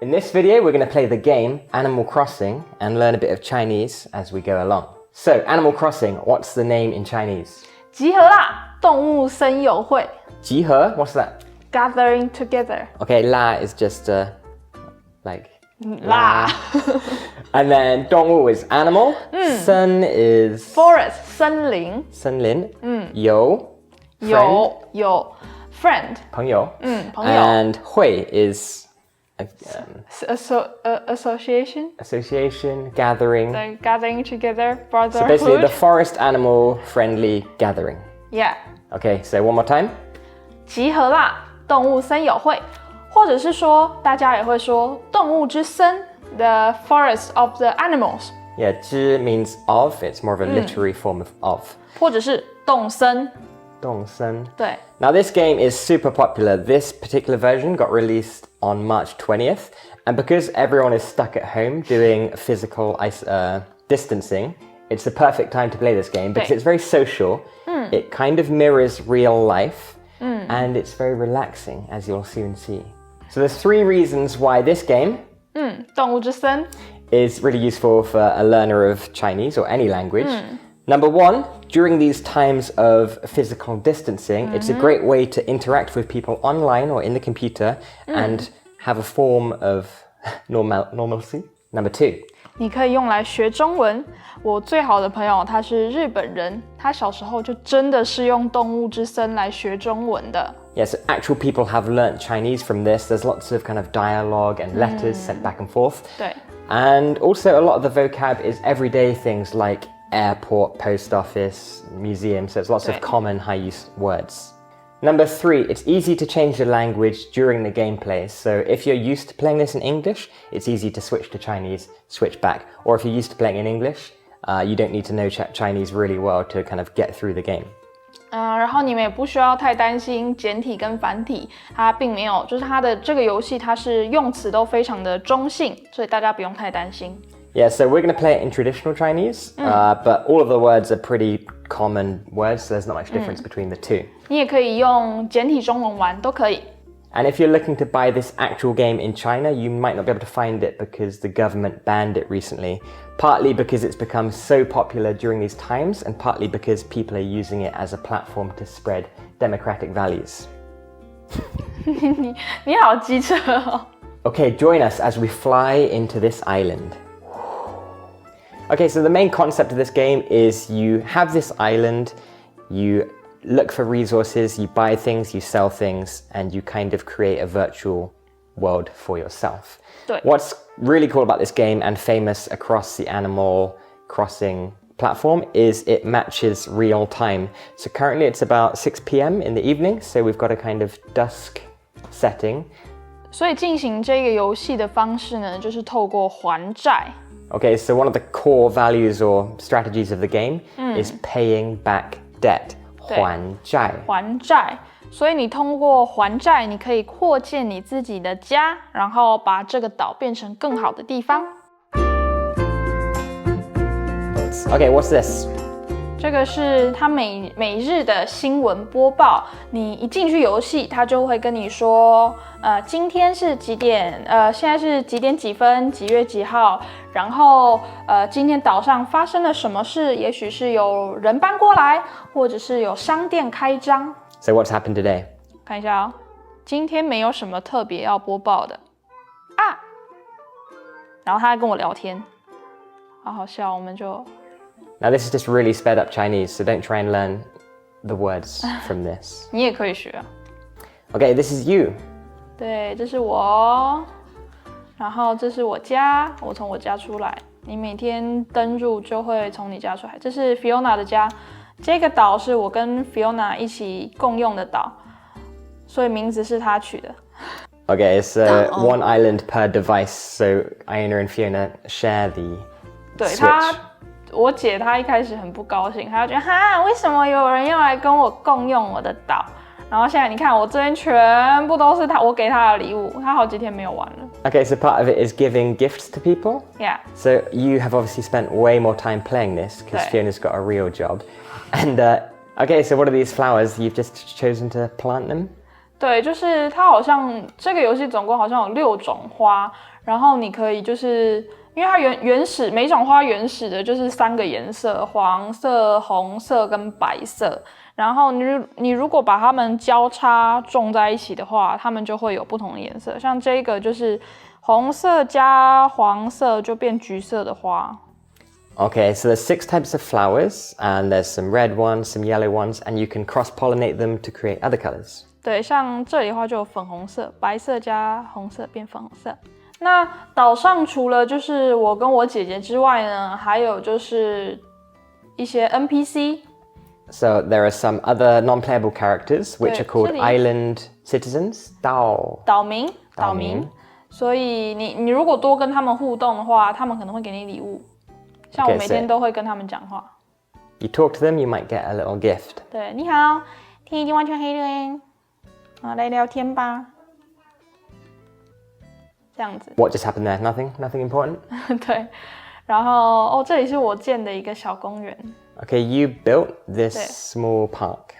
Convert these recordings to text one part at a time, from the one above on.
In this video, we're going to play the game Animal Crossing and learn a bit of Chinese as we go along. So, Animal Crossing, what's the name in Chinese? 集合啦，动物森友会。集合, what's that? Gathering together. Okay, la is just like La. And then 动物 is animal. Sun is Forest 森林。森林。友有 friend 朋友。朋友。And 会 is association. association, gathering. The gathering together, So brotherhood. basically the forest animal friendly gathering. Yeah. Okay, so one more time. 集合啦，动物森友会，或者是说大家也会说动物之森 ，the forest of the animals. Yeah, 之 means of. It's more of a literary form of. 或者是动森。动森。对。Now this game is super popular. This particular version got released on March 20th. And because everyone is stuck at home doing physical distancing, it's the perfect time to play this game because it's very social. It kind of mirrors real life. And it's very relaxing, as you'll soon see. So there's 3 reasons why this game 动物之森 is really useful for a learner of Chinese or any language. Number 1, during these times of physical distancing, it's a great way to interact with people online or in the computer and have a form of normalcy. Number 2, 你可以用来学中文。我最好的朋友他是日本人，他小时候就真的是用动物之森来学中文的。yes, actual people have learnt Chinese from this. There's lots of kind of dialogue and letters sent back and forth. 对。 And also a lot of the vocab is everyday things like airport, post office, museum. So it's lots of common high-use words. Number 3, it's easy to change the language during the gameplay. So if you're used to playing this in English, it's easy to switch to Chinese, switch back. Or if you're used to playing in English, you don't need to know Chinese really well to kind of get through the game. 然后你们也不需要太担心简体跟繁体，它并没有，就是它的这个游戏它是用词都非常的中性，所以大家不用太担心。Yeah, so we're going to play it in traditional Chinese, but all of the words are pretty common words, so there's not much difference between the 2. 你也可以用简体中文玩，都可以。And if you're looking to buy this actual game in China, you might not be able to find it because the government banned it recently. Partly because it's become so popular during these times, and partly because people are using it as a platform to spread democratic values. 你好机车哦。Okay, join us as we fly into this island. Okay, so the main concept of this game is you have this island, you look for resources, you buy things, you sell things, and you kind of create a virtual world for yourself. 对。 What's really cool about this game and famous across the Animal Crossing platform is it matches real time. So currently it's about 6 p.m. in the evening, so we've got a kind of dusk setting. 所以进行这个游戏的方式呢，就是透过还债。Okay, so one of the core values or strategies of the game is paying back debt. 还债。还债，所以你通过还债，你可以扩建你自己的家，然后把这个岛变成更好的地方。Okay, what's this? 这个是它每日的新闻播报。你一进去游戏，它就会跟你说，今天是几点？现在是几点几分？几月几号？然后今天岛上发生了什么事？也许是有人搬过来，或者是有商店开张。So what's happened today? 看一下哦，今天没有什么特别要播报的啊。然后他还跟我聊天，好好笑，我们就。Now this is just really sped up Chinese, so don't try and learn the words from this. 你也可以学啊。Okay, this is you. 对，这是我，然后这是我家，我从我家出来。你每天登入就会从你家出来。这是 Fiona 的家，这个岛是我跟 Fiona 一起共用的岛，所以名字是她取的。Okay, it's one island per device, so Iona and Fiona share the 对 Switch. 我姐她一开始很不高兴，她就觉得哈，为什么有人要来跟我共用我的岛？然后现在你看，我这边全部都是我给她的礼物，她好几天没有玩了。Okay, so part of it is giving gifts to people. Yeah. So you have obviously spent way more time playing this because Fiona's got a real job. And okay, so what are these flowers? You've just chosen to plant them? 对，就是它好像这个游戏总共好像有6种花，然后你可以就是因为它原始每种花原始的就是3个颜色，黄色、红色跟白色。然后你如果把它们交叉种在一起的话，它们就会有不同的颜色。像这个就是红色加黄色就变橘色的花。Okay, so there's 6 types of flowers, and there's some red ones, some yellow ones, and you can cross-pollinate them to create other colors. 对，像这里的话就有粉红色，白色加红色变粉红色。那岛上除了就是我跟我姐姐之外呢，还有就是一些 NPC。So there are some other non-playable characters, which are called 这里 island citizens, 岛民。所以你如果多跟他们互动的话，他们可能会给你礼物。像我每天都会跟他们讲话。You talk to them, you might get a little gift. 对，你好，天已经完全黑了耶，来聊天吧。这样子。What just happened there? Nothing important? 对，然后这里是我建的一个小公园。Okay, you built this small park.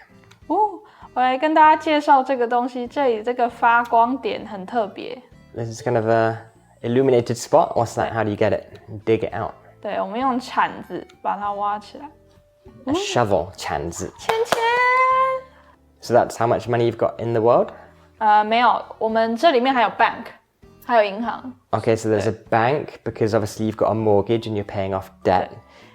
我来跟大家介绍这个东西，这里这个发光点很特别。This is kind of a illuminated spot. What's that? How do you get it? Dig it out. 对，我们用铲子把它挖起来。A shovel, 铲子。钱。So that's how much money you've got in the world? 没有，我们这里面还有 bank， 还有银行。Okay, so there's a bank because obviously you've got a mortgage and you're paying off debt.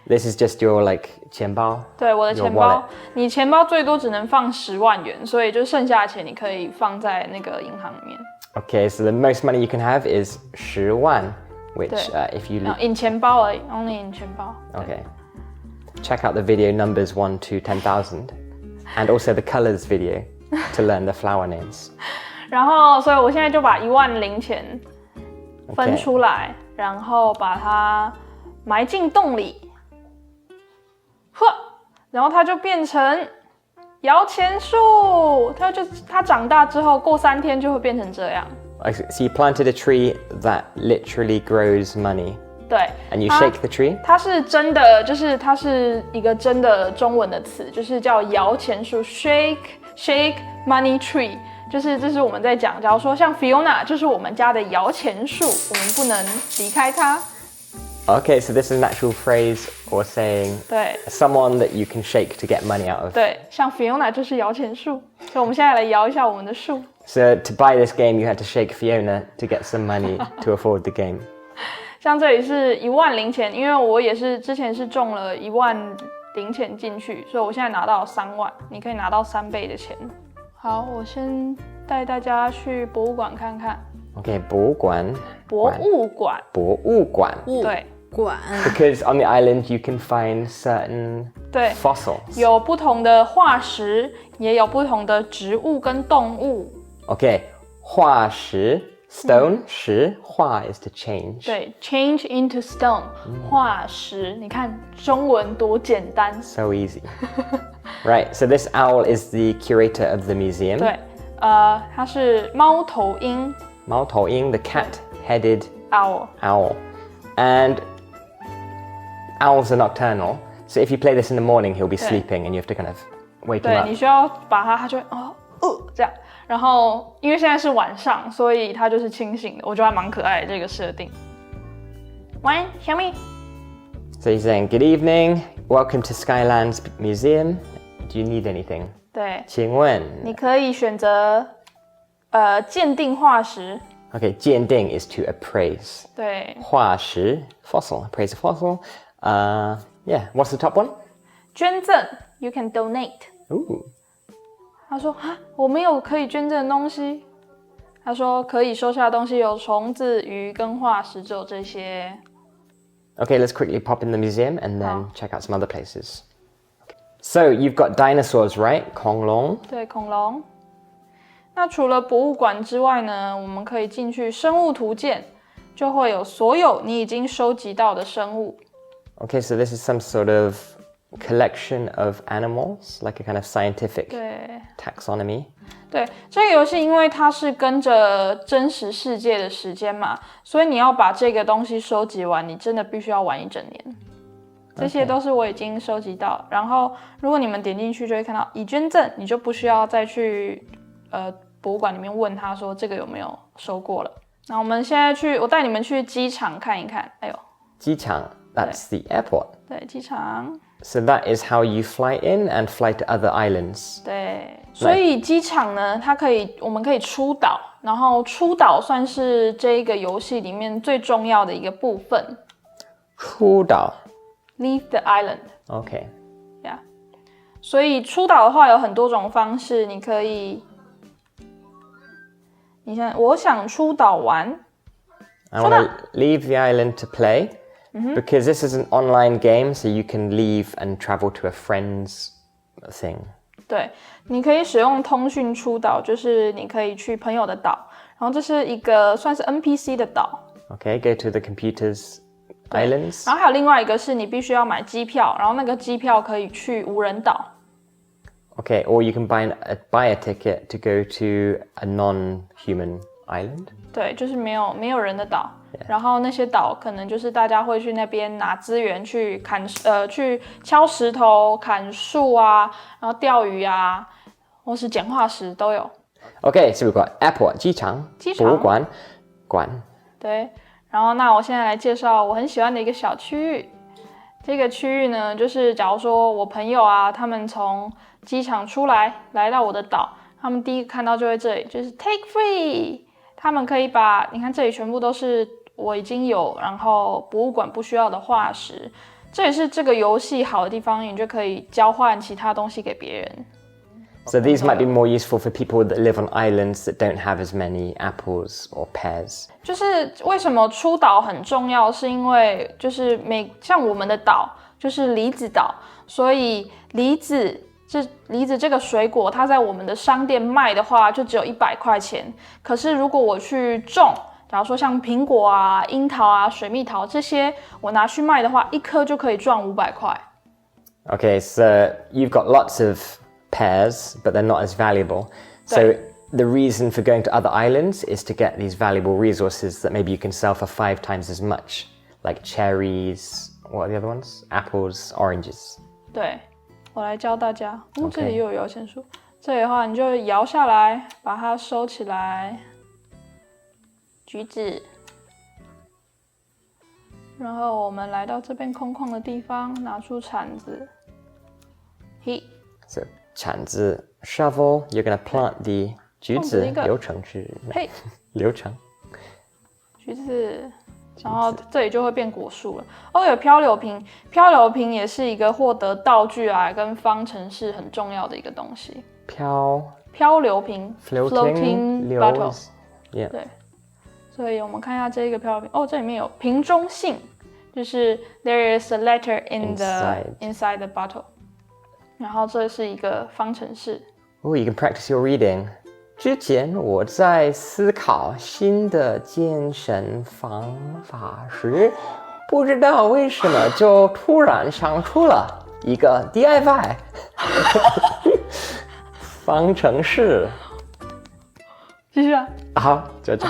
This is just your like 钱包。对，我的钱包，你钱包最多只能放10万元，所以就剩下的钱你可以放在那个银行里面。Okay, so the most money you can have is 10万, which if you in 钱包而已 ，only in 钱包。Okay. Check out the video numbers 1 to 10,000, and also the colors video to learn the flower names. 然后，所以我现在就把1万零钱分出来，然后把它埋进洞里，然后它就变成摇钱树。它长大之后，过3天就会变成这样。So you planted a tree that literally grows money. 对 And you shake the tree? 它是真的，就是它是一个真的中文的词，就是叫摇钱树 ，shake money tree。就是这是我们在讲，假如说像 Fiona 就是我们家的摇钱树，我们不能离开它。Okay, so this is an actual phrase or saying 对 someone that you can shake to get money out of. 对，像 Fiona 就是摇钱树，所以我们现在来摇一下我们的树。So to buy this game, you had to shake Fiona to get some money to afford the game. 像这里是1万零钱，因为我也是之前是中了1万零钱进去，所以我现在拿到3万，你可以拿到3倍的钱。好，我先带大家去博物馆看看。Okay, 博物馆。对。Because on the island you can find certain 对 fossils. 有不同的化石，也有不同的植物跟动物。Okay, 化石 stone 石化 is to change. 对 ，change into stone 化石，你看中文多简单。So easy. Right, so this owl is the curator of the museum. 对，它是猫头鹰。猫头鹰 the cat-headed owl. And owls are nocturnal, so if you play this in the morning, he'll be sleeping and you have to kind of wake him 对， up. 你需要把它就会这样。然后因为现在是晚上，所以它就是清醒的，我觉得还蛮可爱的这个设定。晚安，小米。So he's saying, good evening, welcome to Skylands Museum. Do you need anything? 对，请问你可以选择鉴定化石。Okay, 鉴定 is to appraise. 对，化石 fossil, appraise a fossil. Yeah, what's the top one? 捐赠 ，you can donate。 Ooh. 他说我没有可以捐赠的东西。他说可以收下的东西有虫子、鱼跟化石，只有这些。Okay, let's quickly pop in the museum and then check out some other places. Okay. So you've got dinosaurs, right? 恐龙。对，恐龙。那除了博物馆之外呢，我们可以进去生物图鉴，就会有所有你已经收集到的生物。Okay, so this is some sort of collection of animals, like a kind of scientific 对 taxonomy. 对，这个游戏因为它是跟着真实世界的时间嘛，所以你要把这个东西收集完，你真的必须要玩1整年。这些都是我已经收集到，然后如果你们点进去就会看到已捐赠，你就不需要再去博物馆里面问他说这个有没有收过了。那我们现在我带你们去机场看一看。哎呦，机场 that's the airport. 对，机场。So that is how you fly in and fly to other islands. 对，所以机场呢，我们可以出岛，然后出岛算是这一个游戏里面最重要的一个部分。出岛 Leave the island. Okay. Yeah. 所以出岛的话有很多种方式，你可以，我想出岛玩。I want to leave the island to play. Because this is an online game, so you can leave and travel to a friend's thing. 对，你可以使用通讯出岛，就是你可以去朋友的岛，然后这是一个算是 NPC 的岛。Okay, go to the computer's islands. 然后还有另外一个是你必须要买机票，然后那个机票可以去无人岛。Okay, or you can buy a ticket to go to a non-human island. 对，就是没有人的岛。然后那些岛可能就是大家会去那边拿资源去去敲石头、砍树啊，然后钓鱼啊，或是捡化石都有。Okay, so we've got airport 机场博物馆馆。对，然后那我现在来介绍我很喜欢的一个小区域。这个区域呢，就是假如说我朋友啊，他们从机场出来到我的岛，他们第一个看到就会这里，就是 take free。他们可以你看这里全部都是我已经有，然后博物馆不需要的化石。这也是这个游戏好的地方，你就可以交换其他东西给别人。So these might be more useful for people that live on islands that don't have as many apples or pears. 就是为什么出岛很重要，是因为就是像我们的岛就是梨子岛，所以梨子这个水果，它在我们的商店卖的话，就只有100块钱。可是如果我去种，假如说像苹果啊、樱桃啊、水蜜桃这些，我拿去卖的话，一颗就可以赚500块。Okay, so you've got lots of pears, but they're not as valuable. So the reason for going to other islands is to get these valuable resources that maybe you can sell for 5 times as much, like cherries. What are the other ones? Apples, oranges. 对。我来教大家，这里又有摇钱树。这里的话，你就摇下来，把它收起来。橘子，然后我们来到这边空旷的地方，拿出铲子。嘿。So 铲子 shovel, you're gonna plant the 橘子流程是流程。橘子。然后这里就会变果树了。哦，有漂流瓶，漂流瓶也是一个获得道具啊跟方程式很重要的一个东西。漂流瓶 ，floating bottle。Yeah。对。所以我们看一下这个漂流瓶。哦，这里面有瓶中信，就是 there is a letter inside the bottle。然后这是一个方程式。Oh, you can practice your reading. 之前我在思考新的健身方法时，不知道为什么就突然想出了一个 DIY 方程式。继续啊！好，就这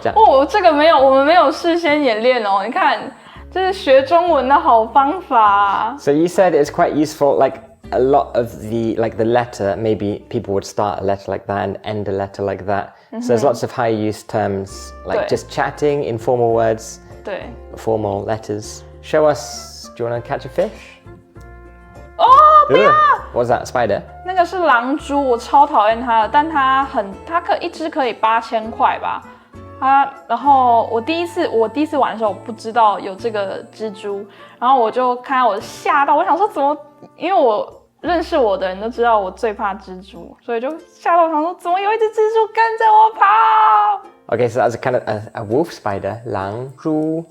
样。哦，这个我们没有事先演练哦。你看，这是学中文的好方法。So you said it's quite useful, like a lot of the letter, maybe people would start a letter like that and end a letter like that. So there's lots of high use terms, like just chatting, informal words, formal letters. Show us, do you want to catch a fish? 哦，不要 ！What's that, spider? 那个是狼蛛，我超讨厌它的，但它一只可以8000块吧。然后我第一次玩的时候，我不知道有这个蜘蛛，然后我就看到我吓到，我想说怎么，因为我认识我的人都知道我最怕蜘蛛，所以就吓到，想说怎么有一只蜘蛛跟着我跑。Okay, so that's a kind of a wolf spider, 狼蛛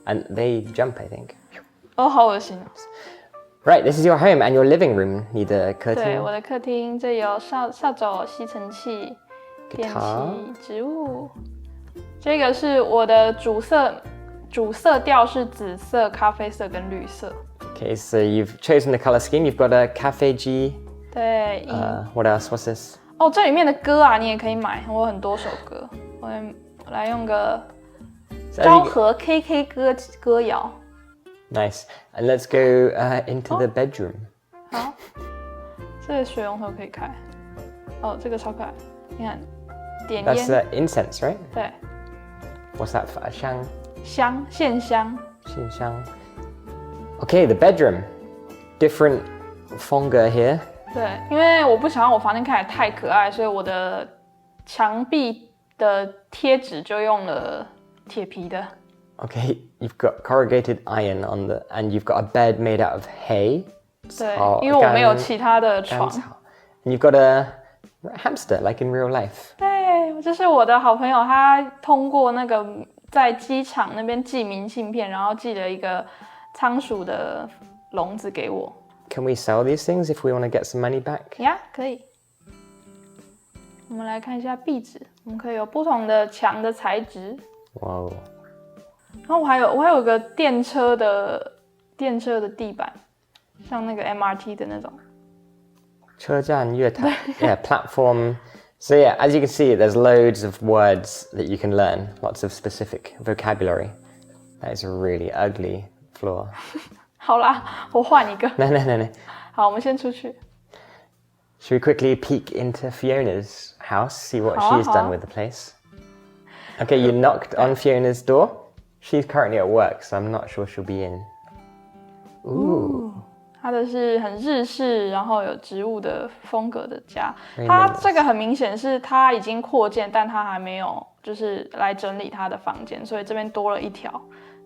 and they jump, I think. 哦，好恶心。Right, this is your home and your living room. 你的客厅。对，我的客厅，这有扫帚、吸尘器、电器、植物。这个是我的主色调是紫色、咖啡色跟绿色。Okay, so you've chosen the color scheme. You've got a Cafe G. 对。What else? What's this? 哦，这里面的歌啊，你也可以买，我有很多首歌。我来用个昭和 KK 歌谣。Nice. And let's go into the bedroom. 好，这个水龙头可以开。哦，这个超可爱，你看。点 That's 烟， incense, right? 对， What's that for? 香香线香。信香 Okay, the bedroom. Different fonga here. 对，因为我不想让我房间看起来太可爱，所以我的墙壁的贴纸就用了铁皮的。Okay, you've got corrugated iron on the, and you've got a bed made out of hay. 对，好因为我没有其他的干床。草 And you've got a hamster, like in real life. 对，这是我的好朋友，他通过那个在机场那边寄明信片，然后寄了一个仓鼠的笼子给我。Can we sell these things if we want to get some money back? 呀，可以。我们来看一下壁纸，我们可以有不同的墙的材质。 Whoa. 然后我还有个电车的地板，像那个 MRT 的那种。车站月台 Yeah, platform. So yeah, as you can see, there's loads of words that you can learn, lots of specific vocabulary. That is a really ugly floor. 好啦，我换一个。 No. 好，我们先出去。 Should we quickly peek into Fiona's house, see what Hả, she's hả? done with the place? Okay, you knocked on Fiona's door. She's currently at work, so I'm not sure she'll be in. Ooh. 它的是很日式，然后有植物的风格的家。 Very 它 nice. 这个很明显是它已经扩建，但它还没有就是来整理它的房间，所以这边多了一条。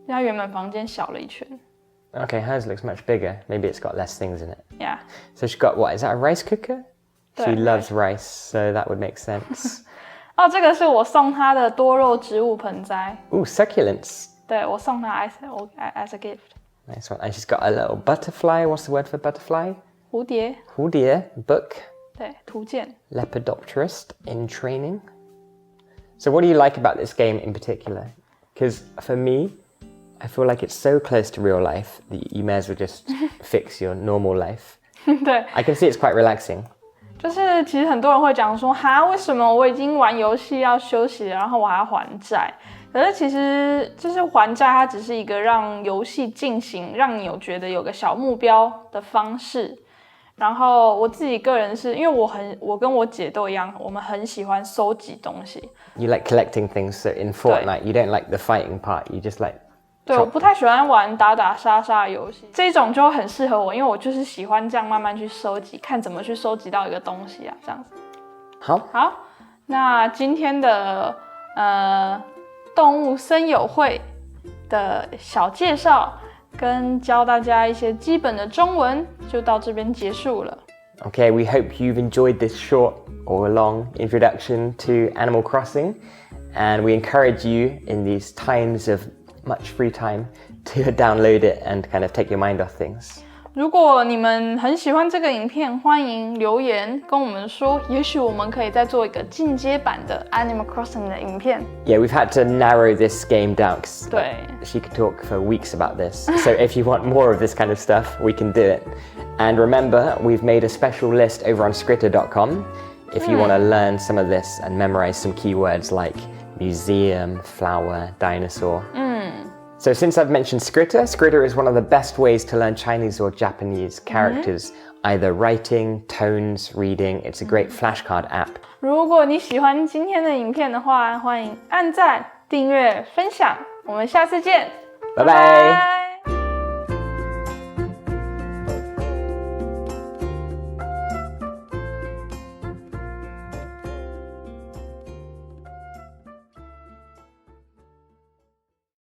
它原本房间小了一圈。 Okay, hers looks much bigger. Maybe it's got less things in it. Yeah， So she's got what? Is that a rice cooker? She 对 loves rice, so that would make sense. 哦，这个是我送他的多肉植物盆栽， Ooh, succulents. 对我送他 as a gift。 Nice one. And she's got a little butterfly. What's the word for butterfly? 蝴蝶， Hudia book. 对，图鉴。 Lepidopterist in training. So what do you like about this game in particular? Because for me, I feel like it's so close to real life that you may as well just fix your normal life. 对， I can see it's quite relaxing. 就是其实很多人会讲说，哈，为什么我已经玩游戏要休息了，然后我还要还债？可是其实就是还债，它只是一个让游戏进行，让你有觉得有个小目标的方式。然后我自己个人是因为我跟我姐都一样，我们很喜欢收集东西。 You like collecting things, so in Fortnite, you don't like the fighting part, you just like 对，我不太喜欢玩打打杀杀的游戏，这种就很适合我，因为我就是喜欢这样慢慢去收集，看怎么去收集到一个东西啊，这样子。好，那今天的动物森友会的小介绍跟教大家一些基本的中文就到这边结束了。 Okay, we hope you've enjoyed this short or long introduction to Animal Crossing, and we encourage you in these times of much free time to download it and kind of take your mind off things. 如果你们很喜欢这个影片，欢迎留言跟我们说，也许我们可以再做一个进阶版的 Animal Crossing 的影片。 Yeah, we've had to narrow this game down because 对， she could talk for weeks about this. So if you want more of this kind of stuff, we can do it. And remember, we've made a special list over on Skritter.com if you want to learn some of this and memorize some keywords like museum, flower, dinosaur. So since I've mentioned Skritter, Skritter is one of the best ways to learn Chinese or Japanese characters, either writing, tones, reading. It's a great flashcard app. 如果你喜欢今天的影片的话，欢迎按赞、订阅、分享。我们下次见， Bye bye.